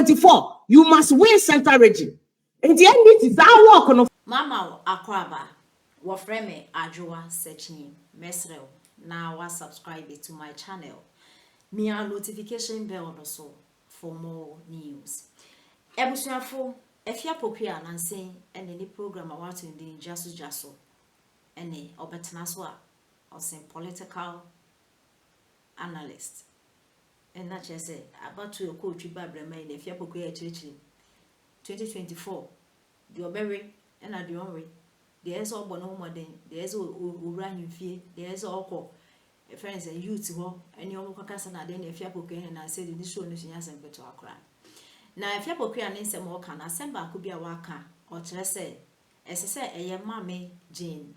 2024, you must win Central Region. In the end, it is our work on. Mama Akwaba, wafreme Ajua searching mesrel. Now wa subscribe to my channel. Mia notification bell also for more news. Ebusuafo, Afia Pokuwaa nansen and any program I want to do jaso any obetenaswa or some political analyst. And that just say about to your coach Bible in Afia Pokuwaa church 2024. The obere and I don't worry. There's all bon more than there's all run fee, there's all call friends and youth who and your cousin are then if you and I said this show is and better cry. Now if you Pokuwaa and some more can assemble could be a waka or just say, as I say, a young mammy Jane,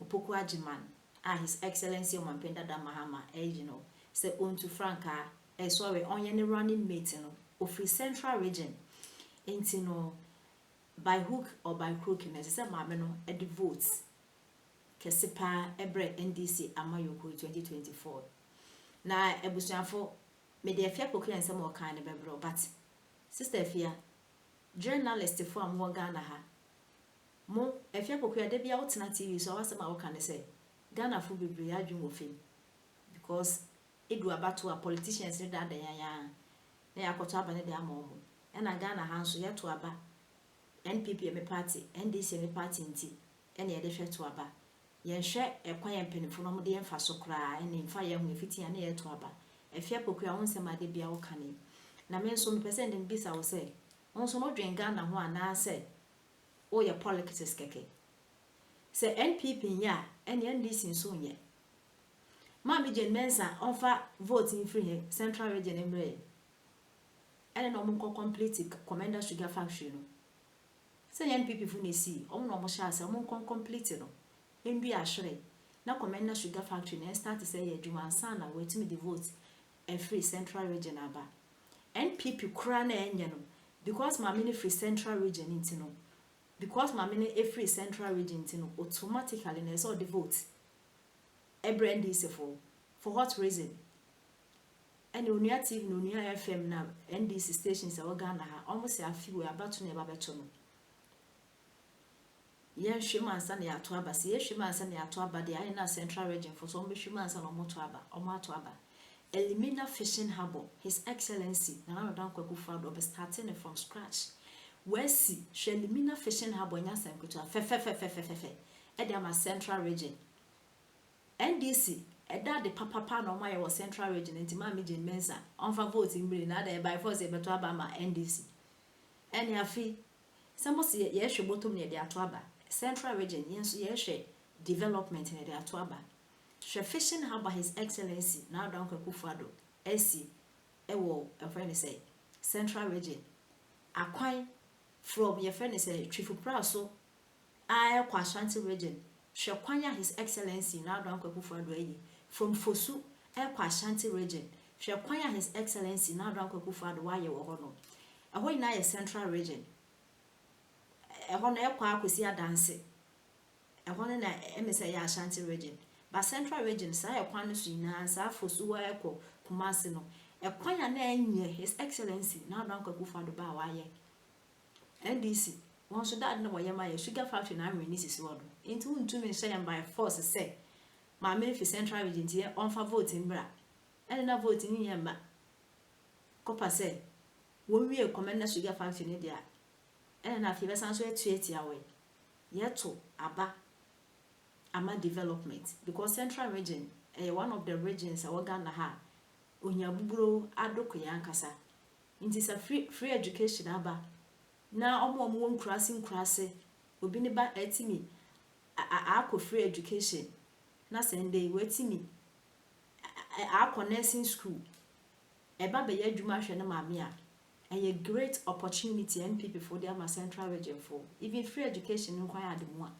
Pokuwaa Jiman, His Excellency of Mampenda Mahama, Ejino, say on to Franca, a sorry on any running meeting of free Central Region. Ain't no. By hook or by crook, and as I mameno at the votes. Kesipa Ebre NDC Amayoko 2024. Now, Ebusuafo, may the Afia Pokuwaa and some more kind of bebro, but Sister Afia, journalist for more Ghana ha. Mo, Afia Pokuwaa, there be alternative, so what's my can say? Ghana for be briadum of him because it were about to a politician said that they are they are caught up in their mom, and I Ghana hands yet to aba. NPP me party, NDC me party nti, ene yede hwe to aba. Yen hwe ekwan yen penifo no mo de emfa so kra, ene mfa ye hu efiti ane ye to aba. Afia Pokuwaa won sema de bia wo kane. Na me nso me pese ndem bisa wo se, won so no dwen Ghana ho ana se, o ye politics keke. Se NPP nya, ene NDC nso nye. Ma mi jen mensa onfa vote in free Central Region emre. Ene no mo complete Commander Sugar Factory no. Say NPP fu ne si omo no mo sha ase omo complete no endu ahwere na Commander Sugar Factory na start say ye adwuma ansa na wetimi the vote and free Central Region aba NPP kura na enye no because ma me free Central Region nti no because ma me free Central Region nti no automatically na so the vote e brand is for what reason and Onua TV no Onua FM na NDC stations e Ghana ha almost Afia we about to never beto no yen hwemansa na yato aba se ye hwemansa na yato aba de ayi na Central Region for so mbe hwemansa na omoto aba omato aba elimina fishing harbor His Excellency na na dan kwaku fado be starting from scratch where see elimina fishing harbor nya sankuto fe e de ama Central Region NDC e da de papa na omaye wo Central Region nti ma me Jane Mensa onfa vote mbiri na da by force e beto aba ma NDC eni afi samo se ye hwe botom ne de ato aba Central Region yes ye development in the atuaba. She fishing harbor His Excellency now down Kufado AC ewo a friend say Central Region akwan from your friend say Trifupra so I Ashanti Region she kwanya His Excellency now down Kufado from Fosu Ashanti Region she kwanya His Excellency now down Kufado why you were no a whole na Central Region e hono ekwa akwesi adanse e hono na emesa ya Ashanti Region but Central Region sa ekwa no so ina sa Fosu wa ekọ Kumasi no ekwanya na enye His Excellency na dan Akufo-Addo ba wa ye NDC won so dad na wo ye ma ye Sugar Factory na ameni sisi wodo enti untumi nhyɛ by force say ma me fi Central Region tie on fa vote mbra ene na vote ni ye ma kopa say wo wie Commander Sugar Factory ni dia ene na fi besan so etueti awe yeto aba ama development because Central Region one of the regions awo Ghana ha onyabuburo adoko yankasa nti sa free education aba na omo won nkurase obi ne ba etimi akọ free education na sende wetimi akọ nursing school eba be yadwuma hwe na maame a great opportunity NPP for the Central Region for even free education nkwan ademu a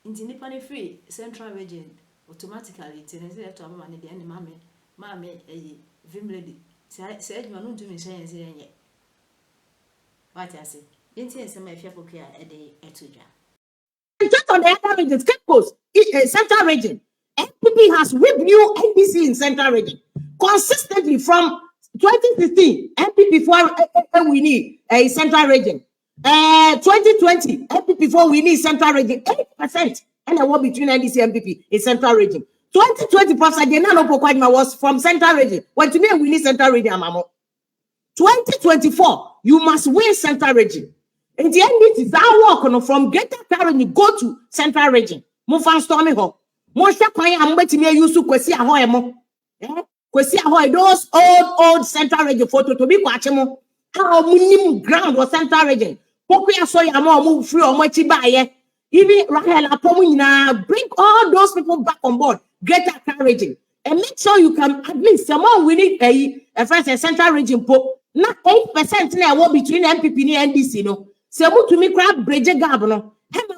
nti nipa ne free Central Region automatically tenese to aba ne de ne maame vimledi say adwuma no ntumi nhyɛ yense yenye what I say yenti ense ma Afia Pokuwaa de etodwa just on the other regions Cape Coast Central Region NPP has whipped you NDC in Central Region consistently from 2016 MPP for we need a central region. 2020 MPP for we need central region 8%, and I war between NDC and MPP in central region. 2020 Professor Genano Pokuwaa was from central region. When today we need central region, Amamo. 2024 you must win central region. In the end, it is our work from Greater Accra you go to central region. Mo fan stormy ho. Mo hwe kwan am betimi use kwesi ahoy mo. Kwesi ahoy those old central region photo to be kwache mo. How munim ground or central region. Pokuwaa so ya mo free o mo chi baye. Even Rahel Apomu nyina bring all those people back on board. Greater Accra region. And make sure you can at least someone winning a first central region po. Not 8% na war between MPP and NDC no. Se mu to me grab bridge gap no.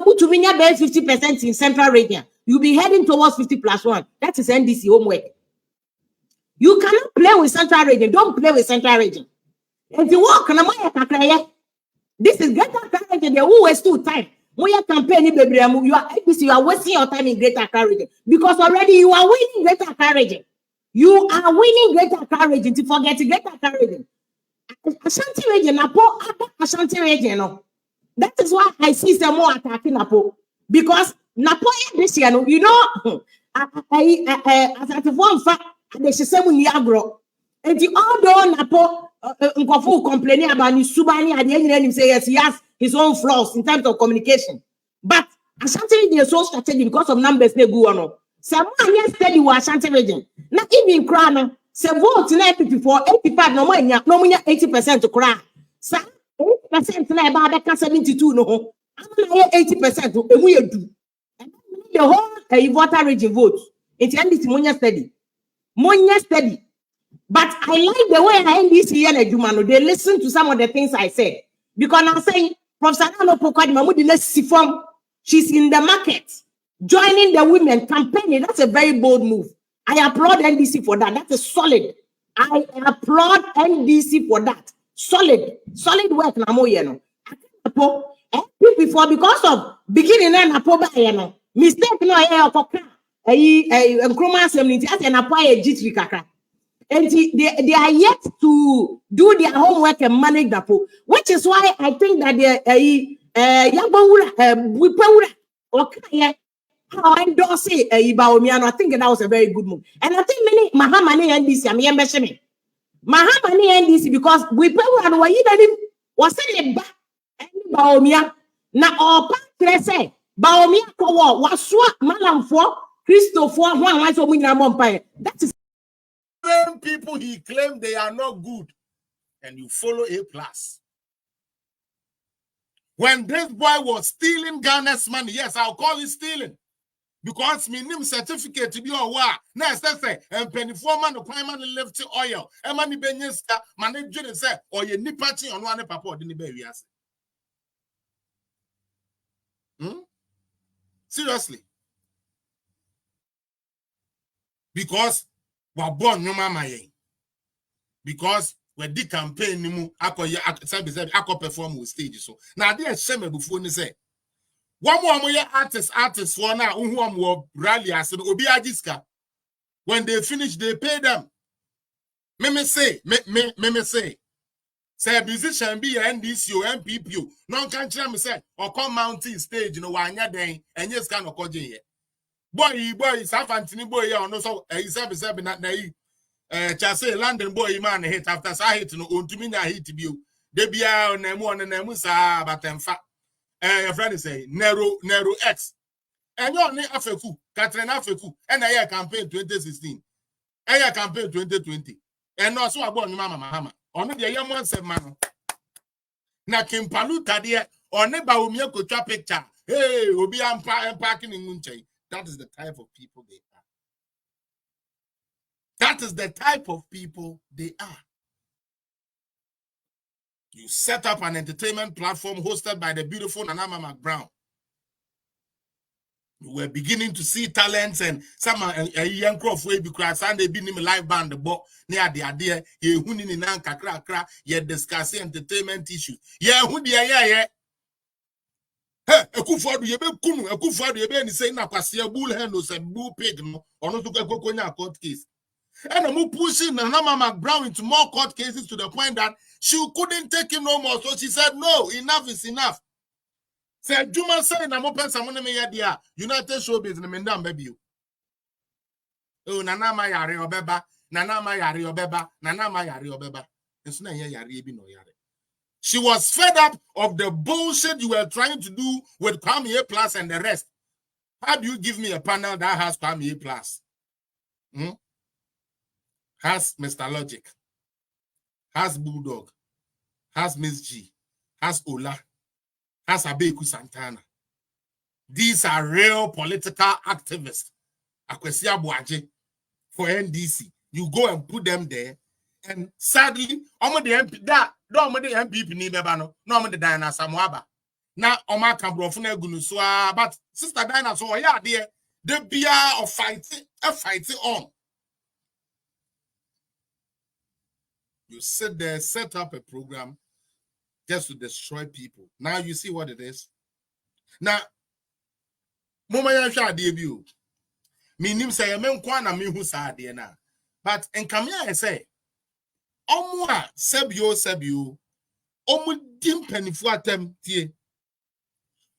Mu to me nya 50% in central region. You'll be heading towards 50+1. That is NDC homework. You cannot play with central region. Don't play with central region. If you walk na moya kakra this is Greater Accra region. They will waste too time. Moya campaign you are wasting your time in Greater Accra region because already you are winning Greater Accra region. You are winning Greater Accra region to forget Greater Accra region. Ashanti region, Napo, Ashanti region, no. That is why I see some more attacking Napo. Because Napo this year, you know, as at one fact, they should say Niagro. And the although Napo Nkofu complaining about Nisubani at the end of him say yes, he has his own flaws in terms of communication. But Ashanti region is so strategic because of numbers they go on. Someone yesterday was Ashanti region. Not even Krana. Se vote na MPP for 85 no more 80% to cry. Sa 8% na eba beka 72 no ho. Amana 80% emu yedu. The whole voter region vote. It ended monya steady. But I like the way I end this year no they listen to some of the things I said. Because I'm saying Professor Nano Pokuwaa Mamudi let's see from she's in the market joining the women campaigning. That's a very bold move. I applaud NDC for that. That is solid. I applaud NDC for that. Solid work. Before because of beginning and mistake no and they are yet to do their homework and manage that, which is why I think that how I endorse it, I think that was a very good move. And I think many Mahamani NDC, Mahamani NDC because we pay one way even was saying back and Baomia. Now all part say Baomia ko was Malam for Christopher one so that is people he claimed they are not good, and you follow A+. When this boy was stealing Ghana's money, yes, I'll call it stealing. Because my name certificate to be on war. Next, say, and penny foreman, the crime man left oil, and money benyeska, manager say, or you nipati on one papa didn't be yes. Seriously. Because we're born no mama. Because we did campaign nimu ako perform with stage so. Now they shame before ni say. One more artists one now who rally as obi ajiska. When they finish, they pay them. Me say, say musician be NDC or MPP. No country me say or come mountain stage, you know, wanya den and yes can occur here. Boy, South Anthony boy, no so he said not Chase London boy man hit after sa hit no untumi na hit bio. De bia na mu sa batemfa. Your friend say Nero X. And you only Afeku, Catherine Afeku, and I campaign 2016. I campaign 2020. And also about Mama Mahama. On the young one said man. Na Kimpalu Tadia or Neba Umia could picture. Hey, we'll be parking in Munche. That is the type of people they are. That is the type of people they are. You set up an entertainment platform hosted by the beautiful Nanama McBrown. You were beginning to see talents and some young crop way because Sunday being in live band the book near the idea you hunin in Anka you discussing entertainment issues. Yeah, who yeah. Hey, a good for you be and say na pasia bull hen no say bull pig no or not to go court case. And I'm pushing Mama Brown into more court cases to the point that she couldn't take it no more. So she said, no, enough is enough. Said Juma saying I'm open someone me United Showbiz in the Mendam baby. Oh, Nana ma yare obeba, Nana ma yare obeba, Nana ma yare obeba. It's not yare no yare. She was fed up of the bullshit you were trying to do with Kwame Plus and the rest. How do you give me a panel that has Kwame Plus? Has Mr. Logic, has Bulldog, has Miss G, has Ola, has Abeku Santana. These are real political activists. Akwesia Buaje for NDC. You go and put them there, and sadly, I'm the MP that no the MPP ni bebano, no the Diana Samoaba. Now Oma Cambrofuna Gunuswa, but Sister Diana, so yeah, dear, the beer of fighting on. You sit there, set up a program just to destroy people. Now you see what it is. Now, Mama Yasha debut. Minim say men kwana mi hu sa de na. But in Kamia say, Omwa sebio. Omu dim penifu atem tie.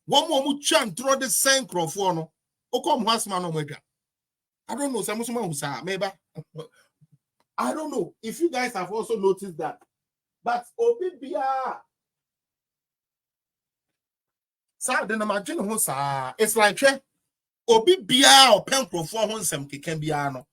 Womu omu chan throw the same crofo no. Okom hasman no mwega. I don't know, Samusuma hu sa maybe. I don't know if you guys have also noticed that. But Obibia it's like Obibia or Pencro for Honsem can be ano.